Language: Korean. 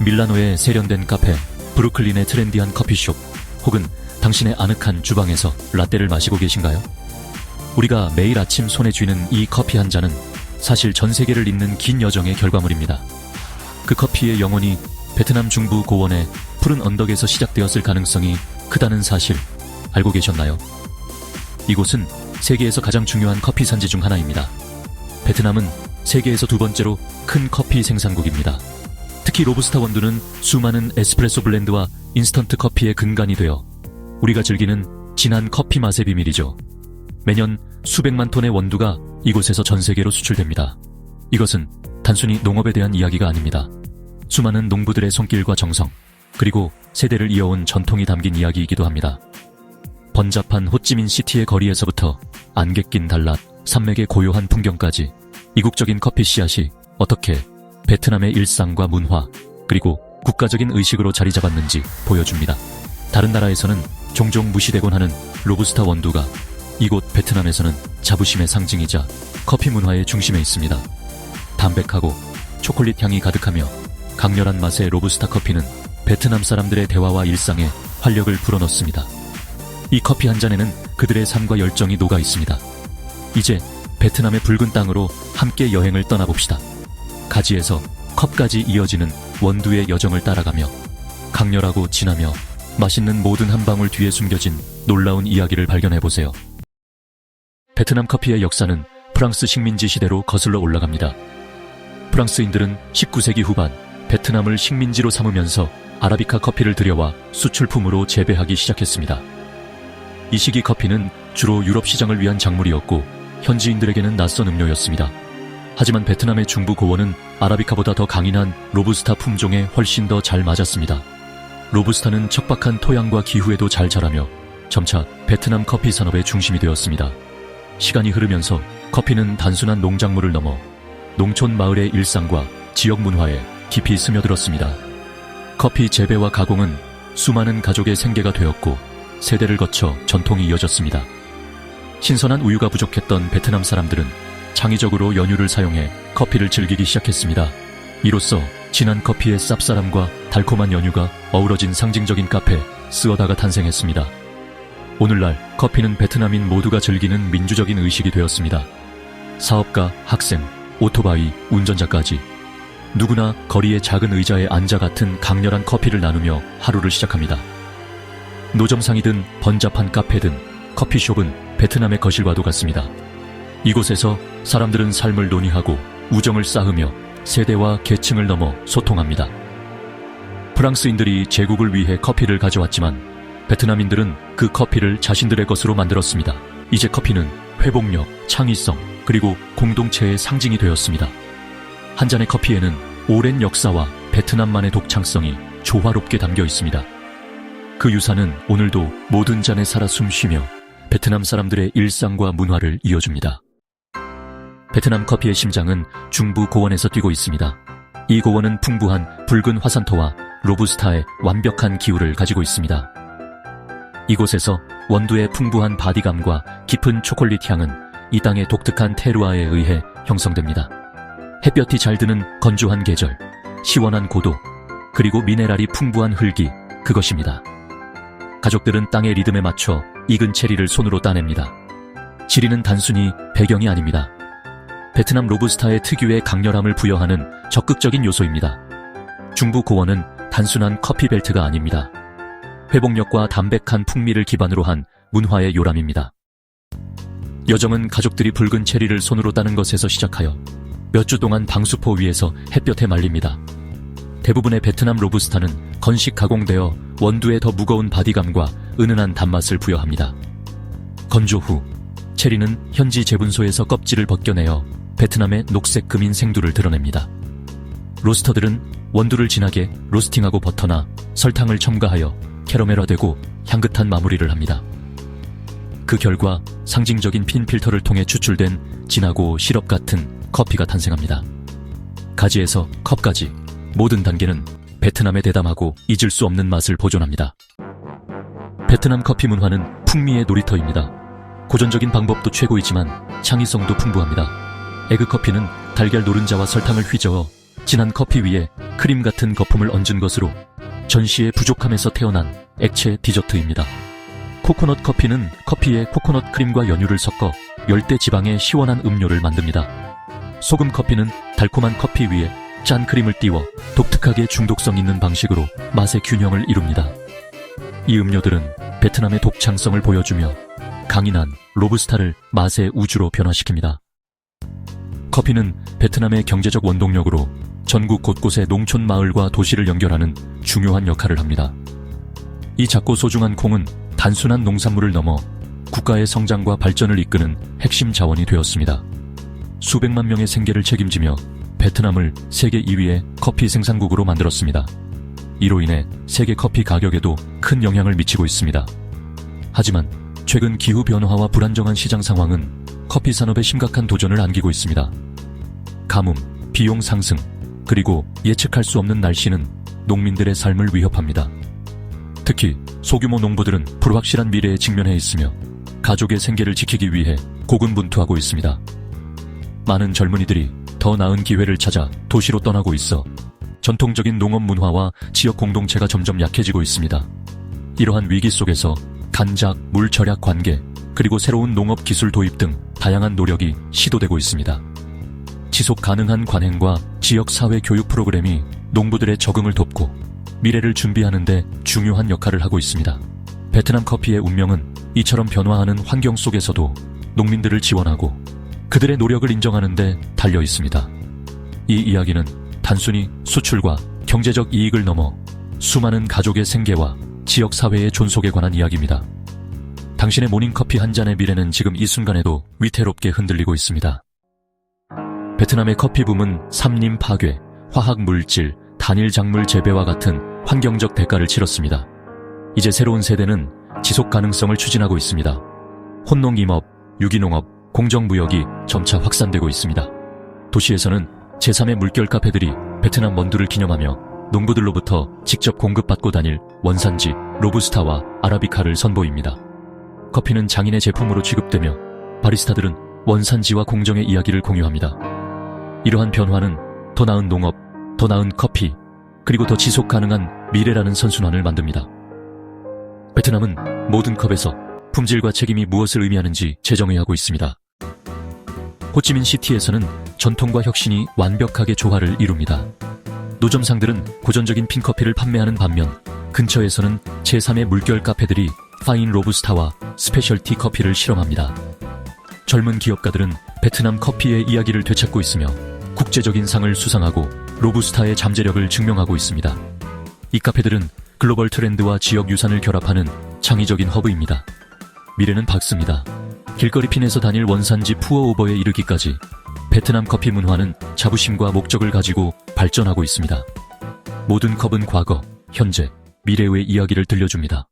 밀라노의 세련된 카페, 브루클린의 트렌디한 커피숍, 혹은 당신의 아늑한 주방에서 라떼를 마시고 계신가요? 우리가 매일 아침 손에 쥐는 이 커피 한 잔은 사실 전 세계를 잇는 긴 여정의 결과물입니다. 그 커피의 영혼이 베트남 중부 고원의 푸른 언덕에서 시작되었을 가능성이 크다는 사실 알고 계셨나요? 이곳은 세계에서 가장 중요한 커피 산지 중 하나입니다. 베트남은 세계에서 두 번째로 큰 커피 생산국입니다. 특히 로부스타 원두는 수많은 에스프레소 블렌드와 인스턴트 커피의 근간이 되어 우리가 즐기는 진한 커피 맛의 비밀이죠. 매년 수백만 톤의 원두가 이곳에서 전 세계로 수출됩니다. 이것은 단순히 농업에 대한 이야기가 아닙니다. 수많은 농부들의 손길과 정성, 그리고 세대를 이어온 전통이 담긴 이야기이기도 합니다. 번잡한 호찌민 시티의 거리에서부터 안개 낀 단랏, 산맥의 고요한 풍경까지 이국적인 커피 씨앗이 어떻게 베트남의 일상과 문화, 그리고 국가적인 의식으로 자리 잡았는지 보여줍니다. 다른 나라에서는 종종 무시되곤 하는 로부스타 원두가 이곳 베트남에서는 자부심의 상징이자 커피 문화의 중심에 있습니다. 담백하고 초콜릿 향이 가득하며 강렬한 맛의 로부스타 커피는 베트남 사람들의 대화와 일상에 활력을 불어넣습니다. 이 커피 한 잔에는 그들의 삶과 열정이 녹아 있습니다. 이제 베트남의 붉은 땅으로 함께 여행을 떠나봅시다. 가지에서 컵까지 이어지는 원두의 여정을 따라가며 강렬하고 진하며 맛있는 모든 한 방울 뒤에 숨겨진 놀라운 이야기를 발견해보세요. 베트남 커피의 역사는 프랑스 식민지 시대로 거슬러 올라갑니다. 프랑스인들은 19세기 후반 베트남을 식민지로 삼으면서 아라비카 커피를 들여와 수출품으로 재배하기 시작했습니다. 이 시기 커피는 주로 유럽 시장을 위한 작물이었고 현지인들에게는 낯선 음료였습니다. 하지만 베트남의 중부 고원은 아라비카보다 더 강인한 로부스타 품종에 훨씬 더 잘 맞았습니다. 로부스타는 척박한 토양과 기후에도 잘 자라며 점차 베트남 커피 산업의 중심이 되었습니다. 시간이 흐르면서 커피는 단순한 농작물을 넘어 농촌 마을의 일상과 지역 문화에 깊이 스며들었습니다. 커피 재배와 가공은 수많은 가족의 생계가 되었고 세대를 거쳐 전통이 이어졌습니다. 신선한 우유가 부족했던 베트남 사람들은 창의적으로 연유를 사용해 커피를 즐기기 시작했습니다. 이로써 진한 커피의 쌉싸름과 달콤한 연유가 어우러진 상징적인 카페 스어다가 탄생했습니다. 오늘날 커피는 베트남인 모두가 즐기는 민주적인 의식이 되었습니다. 사업가, 학생, 오토바이, 운전자까지 누구나 거리의 작은 의자에 앉아 같은 강렬한 커피를 나누며 하루를 시작합니다. 노점상이든 번잡한 카페든 커피숍은 베트남의 거실과도 같습니다. 이곳에서 사람들은 삶을 논의하고 우정을 쌓으며 세대와 계층을 넘어 소통합니다. 프랑스인들이 제국을 위해 커피를 가져왔지만 베트남인들은 그 커피를 자신들의 것으로 만들었습니다. 이제 커피는 회복력, 창의성, 그리고 공동체의 상징이 되었습니다. 한 잔의 커피에는 오랜 역사와 베트남만의 독창성이 조화롭게 담겨 있습니다. 그 유산은 오늘도 모든 잔에 살아 숨쉬며 베트남 사람들의 일상과 문화를 이어줍니다. 베트남 커피의 심장은 중부 고원에서 뛰고 있습니다. 이 고원은 풍부한 붉은 화산토와 로부스타의 완벽한 기후를 가지고 있습니다. 이곳에서 원두의 풍부한 바디감과 깊은 초콜릿 향은 이 땅의 독특한 테루아에 의해 형성됩니다. 햇볕이 잘 드는 건조한 계절, 시원한 고도, 그리고 미네랄이 풍부한 흙이 그것입니다. 가족들은 땅의 리듬에 맞춰 익은 체리를 손으로 따냅니다. 지리는 단순히 배경이 아닙니다. 베트남 로부스타의 특유의 강렬함을 부여하는 적극적인 요소입니다. 중부 고원은 단순한 커피 벨트가 아닙니다. 회복력과 담백한 풍미를 기반으로 한 문화의 요람입니다. 여정은 가족들이 붉은 체리를 손으로 따는 것에서 시작하여 몇 주 동안 방수포 위에서 햇볕에 말립니다. 대부분의 베트남 로부스타는 건식 가공되어 원두에 더 무거운 바디감과 은은한 단맛을 부여합니다. 건조 후 체리는 현지 제분소에서 껍질을 벗겨내어 베트남의 녹색 금인 생두를 드러냅니다. 로스터들은 원두를 진하게 로스팅하고 버터나 설탕을 첨가하여 캐러멜화되고 향긋한 마무리를 합니다. 그 결과 상징적인 핀 필터를 통해 추출된 진하고 시럽 같은 커피가 탄생합니다. 가지에서 컵까지 모든 단계는 베트남의 대담하고 잊을 수 없는 맛을 보존합니다. 베트남 커피 문화는 풍미의 놀이터입니다. 고전적인 방법도 최고이지만 창의성도 풍부합니다. 에그커피는 달걀 노른자와 설탕을 휘저어 진한 커피 위에 크림 같은 거품을 얹은 것으로 전시의 부족함에서 태어난 액체 디저트입니다. 코코넛 커피는 커피에 코코넛 크림과 연유를 섞어 열대 지방의 시원한 음료를 만듭니다. 소금 커피는 달콤한 커피 위에 짠 크림을 띄워 독특하게 중독성 있는 방식으로 맛의 균형을 이룹니다. 이 음료들은 베트남의 독창성을 보여주며 강인한 로부스타를 맛의 우주로 변화시킵니다. 커피는 베트남의 경제적 원동력으로 전국 곳곳의 농촌 마을과 도시를 연결하는 중요한 역할을 합니다. 이 작고 소중한 콩은 단순한 농산물을 넘어 국가의 성장과 발전을 이끄는 핵심 자원이 되었습니다. 수백만 명의 생계를 책임지며 베트남을 세계 2위의 커피 생산국으로 만들었습니다. 이로 인해 세계 커피 가격에도 큰 영향을 미치고 있습니다. 하지만 최근 기후 변화와 불안정한 시장 상황은 커피 산업에 심각한 도전을 안기고 있습니다. 가뭄, 비용 상승, 그리고 예측할 수 없는 날씨는 농민들의 삶을 위협합니다. 특히 소규모 농부들은 불확실한 미래에 직면해 있으며 가족의 생계를 지키기 위해 고군분투하고 있습니다. 많은 젊은이들이 더 나은 기회를 찾아 도시로 떠나고 있어 전통적인 농업 문화와 지역 공동체가 점점 약해지고 있습니다. 이러한 위기 속에서 간작, 물 절약 관계, 그리고 새로운 농업 기술 도입 등 다양한 노력이 시도되고 있습니다. 지속 가능한 관행과 지역 사회 교육 프로그램이 농부들의 적응을 돕고 미래를 준비하는 데 중요한 역할을 하고 있습니다. 베트남 커피의 운명은 이처럼 변화하는 환경 속에서도 농민들을 지원하고 그들의 노력을 인정하는 데 달려 있습니다. 이 이야기는 단순히 수출과 경제적 이익을 넘어 수많은 가족의 생계와 지역 사회의 존속에 관한 이야기입니다. 당신의 모닝커피 한 잔의 미래는 지금 이 순간에도 위태롭게 흔들리고 있습니다. 베트남의 커피 붐은 산림 파괴, 화학 물질, 단일 작물 재배와 같은 환경적 대가를 치렀습니다. 이제 새로운 세대는 지속 가능성을 추진하고 있습니다. 혼농임업, 유기농업, 공정무역이 점차 확산되고 있습니다. 도시에서는 제3의 물결 카페들이 베트남 원두를 기념하며 농부들로부터 직접 공급받고 다닐 원산지 로부스타와 아라비카를 선보입니다. 커피는 장인의 제품으로 취급되며 바리스타들은 원산지와 공정의 이야기를 공유합니다. 이러한 변화는 더 나은 농업, 더 나은 커피, 그리고 더 지속 가능한 미래라는 선순환을 만듭니다. 베트남은 모든 컵에서 품질과 책임이 무엇을 의미하는지 재정의하고 있습니다. 호치민 시티에서는 전통과 혁신이 완벽하게 조화를 이룹니다. 노점상들은 고전적인 핀커피를 판매하는 반면 근처에서는 제3의 물결 카페들이 파인 로부스타와 스페셜티 커피를 실험합니다. 젊은 기업가들은 베트남 커피의 이야기를 되찾고 있으며 국제적인 상을 수상하고 로부스타의 잠재력을 증명하고 있습니다. 이 카페들은 글로벌 트렌드와 지역 유산을 결합하는 창의적인 허브입니다. 미래는 밝습니다. 길거리 핀에서 단일 원산지 푸어오버에 이르기까지 베트남 커피 문화는 자부심과 목적을 가지고 발전하고 있습니다. 모든 컵은 과거, 현재, 미래의 이야기를 들려줍니다.